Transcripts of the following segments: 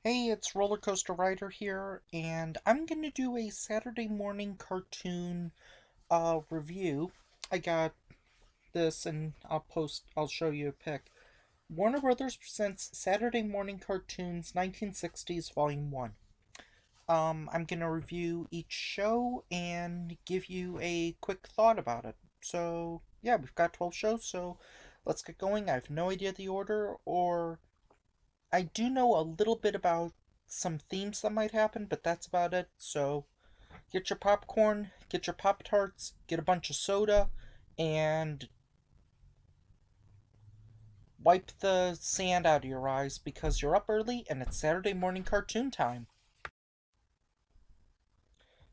Hey, it's Roller Coaster Rider here, and I'm gonna do a Saturday morning cartoon review. I got this, and I'll show you a pic. Warner Brothers presents Saturday Morning Cartoons 1960s Volume 1. I'm gonna review each show and give you a quick thought about it. So, yeah, we've got 12 shows, so let's get going. I have no idea the order, or I do know a little bit about some themes that might happen, but that's about it. So get your popcorn, get your Pop Tarts, get a bunch of soda, and wipe the sand out of your eyes because you're up early and it's Saturday morning cartoon time.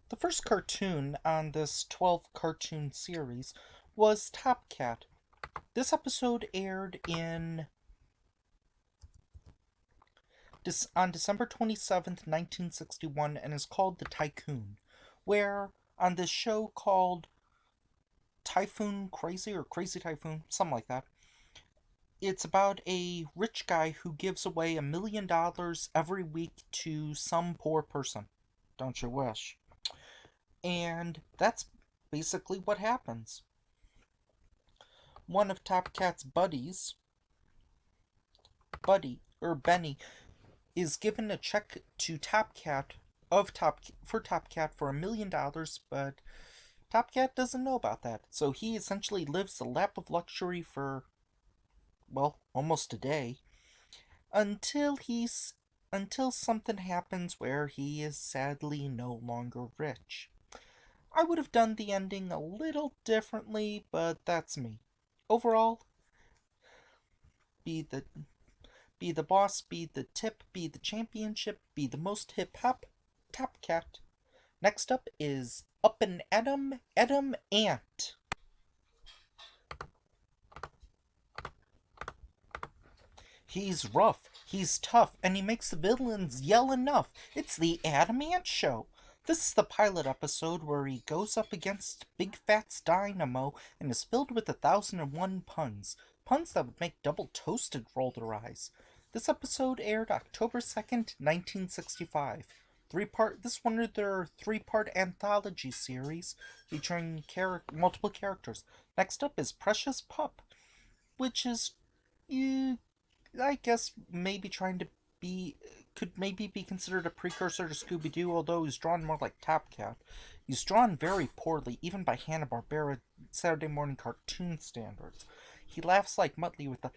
The first cartoon on this 12 cartoon series was Top Cat. This episode aired on December 27th, 1961, and is called The Tycoon, where on this show called Typhoon Crazy or Crazy Typhoon, something like that, it's about a rich guy who gives away $1 million every week to some poor person. Don't you wish? And that's basically what happens. One of Top Cat's Benny, is given a check to Top Cat for Top Cat for $1 million, but Top Cat doesn't know about that. So he essentially lives the lap of luxury for, well, almost a day until something happens where he is sadly no longer rich. I would have done the ending a little differently, but that's me. Overall, be the be the boss, be the tip, be the championship, be the most hip hop, Top Cat. Next up is Up and Adam Ant. He's rough, he's tough, and he makes the villains yell enough. It's the Adam Ant Show. This is the pilot episode where he goes up against Big Fat's Dynamo and is filled with 1,001 puns. Puns that would make double toasted roll their eyes. This episode aired October 2nd, 1965. This is one of their three-part anthology series featuring multiple characters. Next up is Precious Pup, which is, I guess, maybe trying to be could maybe be considered a precursor to Scooby Doo, although he's drawn more like Top Cat. He's drawn very poorly, even by Hanna-Barbara Saturday morning cartoon standards. He laughs like Muttley with the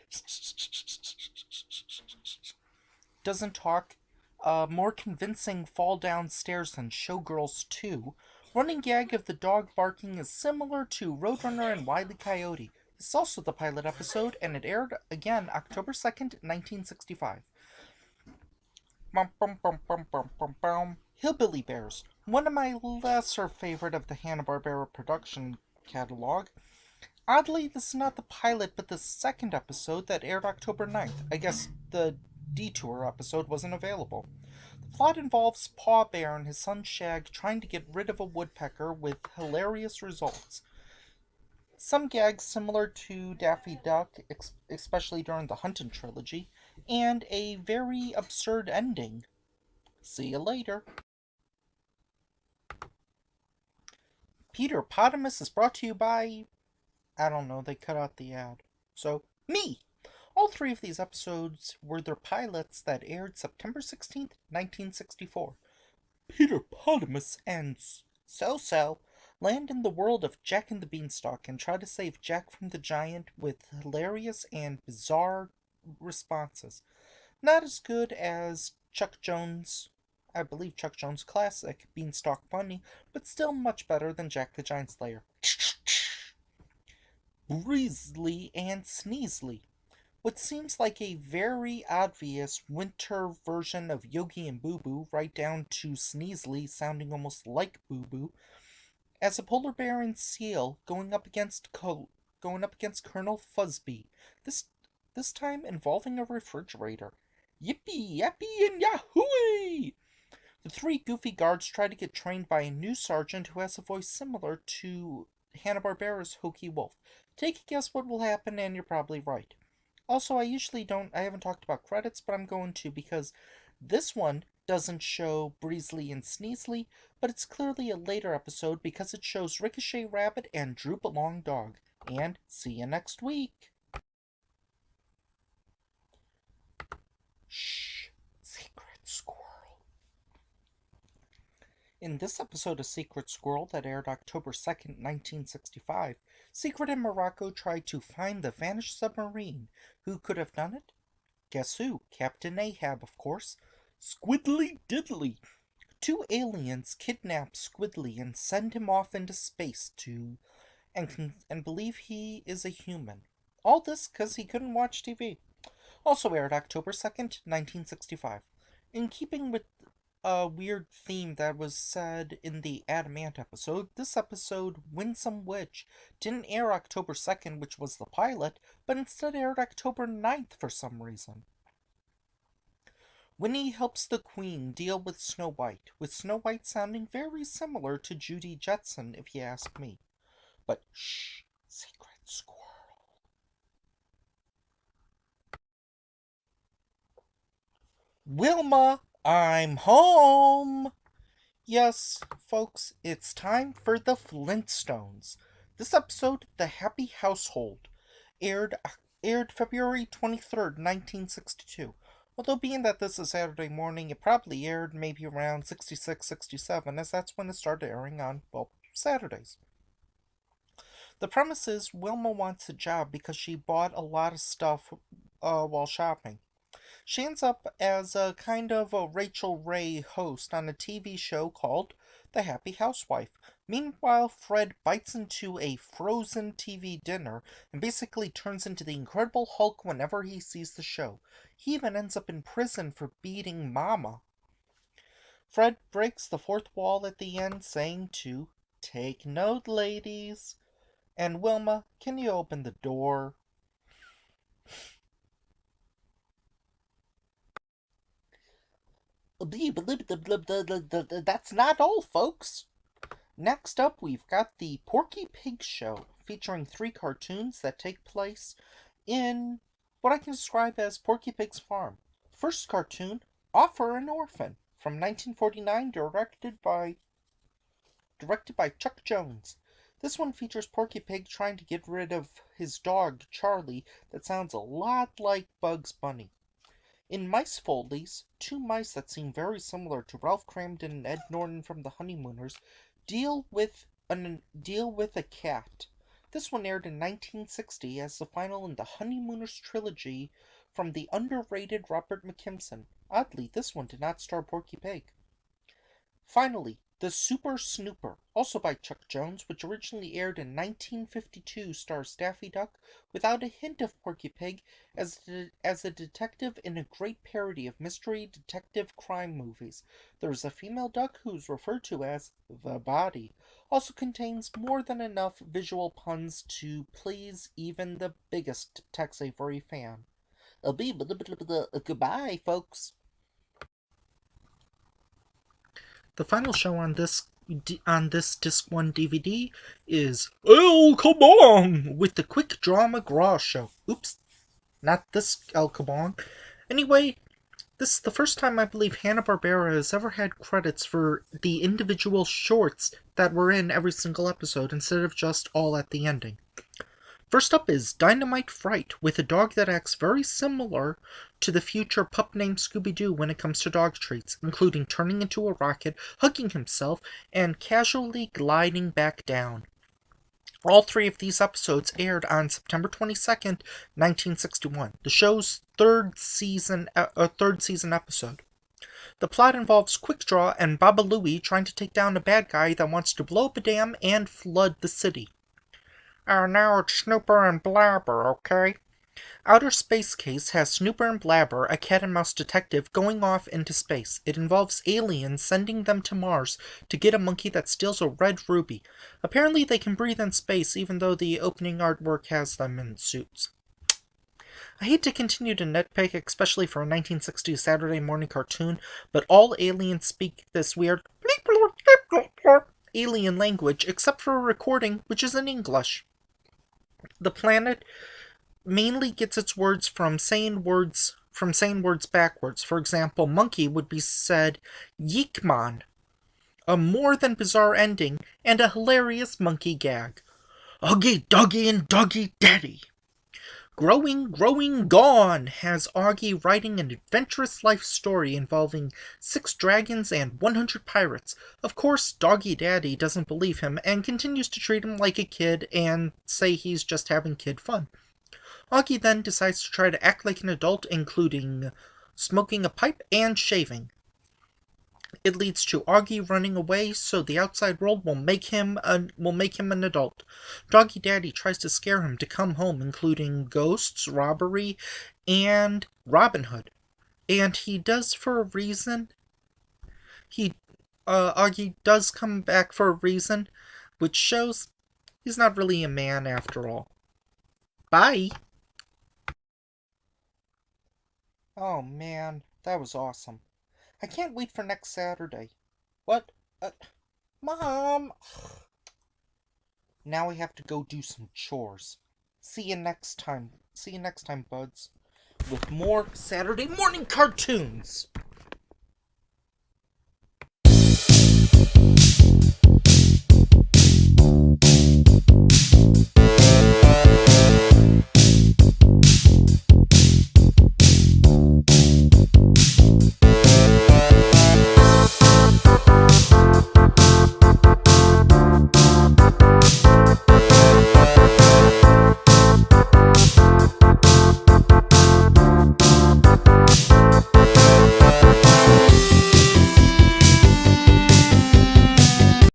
doesn't talk. More convincing fall down stairs than Showgirls 2. Running gag of the dog barking is similar to Roadrunner and Wile E. Coyote. This is also the pilot episode, and it aired again October 2nd, 1965. Bum, bum, bum, bum, bum, bum, bum. Hillbilly Bears, one of my lesser favorite of the Hanna-Barbera production catalog. Oddly, this is not the pilot, but the second episode that aired October 9th. I guess the Detour episode wasn't available. The plot involves Paw Bear and his son Shag trying to get rid of a woodpecker with hilarious results. Some gags similar to Daffy Duck, especially during the Huntin' trilogy, and a very absurd ending. See you later. Peter Potamus is brought to you by, I don't know, they cut out the ad. So, me! All three of these episodes were their pilots that aired September 16th, 1964. Peter Potamus and So land in the world of Jack and the Beanstalk and try to save Jack from the Giant with hilarious and bizarre responses. Not as good as I believe Chuck Jones' classic, Beanstalk Bunny, but still much better than Jack the Giant Slayer. Breezely and Sneezely. What seems like a very obvious winter version of Yogi and Boo Boo, right down to Sneezely sounding almost like Boo Boo, as a polar bear and seal going up against Colonel Fuzzbee. This time involving a refrigerator. Yippee, yappy, and yahooey! The three goofy guards try to get trained by a new sergeant who has a voice similar to Hanna-Barbera's Hokey Wolf. Take a guess what will happen, and you're probably right. Also, I haven't talked about credits, but I'm going to because This one doesn't show Breezely and Sneezely, but it's clearly a later episode because it shows Ricochet Rabbit and Droop Along Dog. And see you next week. Shh, Secret Squirrel. In this episode of Secret Squirrel that aired October 2nd, 1965, Secret and Morocco tried to find the vanished submarine. Who could have done it? Guess who? Captain Ahab, of course. Squiddly Diddly. Two aliens kidnap Squiddly and send him off into space and believe he is a human. All this because he couldn't watch TV. Also aired October 2nd, 1965. In keeping with a weird theme that was said in the Adamant episode, this episode, Winsome Witch, didn't air October 2nd, which was the pilot, but instead aired October 9th for some reason. Winnie helps the Queen deal with Snow White, with Snow White sounding very similar to Judy Jetson, if you ask me. But shh, Secret Squirrel. Wilma, I'm home! Yes, folks, it's time for the Flintstones. This episode, The Happy Household, aired February 23rd, 1962. Although being that this is Saturday morning, it probably aired maybe around 66, 67, as that's when it started airing on, well, Saturdays. The premise is Wilma wants a job because she bought a lot of stuff while shopping. She ends up as a kind of a Rachel Ray host on a TV show called The Happy Housewife. Meanwhile, Fred bites into a frozen TV dinner and basically turns into the Incredible Hulk whenever he sees the show. He even ends up in prison for beating Mama. Fred breaks the fourth wall at the end, saying to, "Take note, ladies." And Wilma, can you open the door? That's not all, folks. Next up, we've got the Porky Pig Show, featuring 3 cartoons that take place in what I can describe as Porky Pig's farm. First cartoon, Offer an Orphan, from 1949, directed by Chuck Jones. This one features Porky Pig trying to get rid of his dog, Charlie, that sounds a lot like Bugs Bunny. In Mice Foldies, 2 mice that seem very similar to Ralph Cramden and Ed Norton from The Honeymooners deal with a cat. This one aired in 1960 as the final in the Honeymooners trilogy from the underrated Robert McKimson. Oddly, this one did not star Porky Pig. Finally, The Super Snooper, also by Chuck Jones, which originally aired in 1952, stars Daffy Duck without a hint of Porky Pig as a detective in a great parody of mystery detective crime movies. There is a female duck who is referred to as the Body. Also contains more than enough visual puns to please even the biggest Tex Avery fan. Goodbye, folks. The final show on this Disc 1 DVD is El Kabong with the Quick Draw McGraw Show. Oops, not this El Kabong. Anyway, this is the first time I believe Hanna-Barbera has ever had credits for the individual shorts that were in every single episode instead of just all at the ending. First up is Dynamite Fright, with a dog that acts very similar to the future pup named Scooby-Doo when it comes to dog treats, including turning into a rocket, hugging himself, and casually gliding back down. All 3 of these episodes aired on September 22nd, 1961, the show's third season episode. The plot involves Quick Draw and Baba Louie trying to take down a bad guy that wants to blow up a dam and flood the city. Now it's Snooper and Blabber, okay? Outer Space Case has Snooper and Blabber, a cat and mouse detective, going off into space. It involves aliens sending them to Mars to get a monkey that steals a red ruby. Apparently they can breathe in space, even though the opening artwork has them in suits. I hate to continue to nitpick, especially for a 1960s Saturday morning cartoon, but all aliens speak this weird alien language, except for a recording, which is in English. The planet mainly gets its words from saying words from saying words backwards. For example, monkey would be said Yeekmon. A more than bizarre ending, and a hilarious monkey gag. Augie, Doggy, and Doggy Daddy. Growing, Gone has Augie writing an adventurous life story involving 6 dragons and 100 pirates. Of course, Doggy Daddy doesn't believe him and continues to treat him like a kid and say he's just having kid fun. Augie then decides to try to act like an adult, including smoking a pipe and shaving. It leads to Augie running away, so the outside world will make him an adult. Doggy Daddy tries to scare him to come home, including ghosts, robbery, and Robin Hood. And he does for a reason. Augie does come back for a reason, which shows he's not really a man after all. Bye! Oh man, that was awesome. I can't wait for next Saturday. What? Mom! Now I have to go do some chores. See you next time. See you next time, buds. With more Saturday morning cartoons!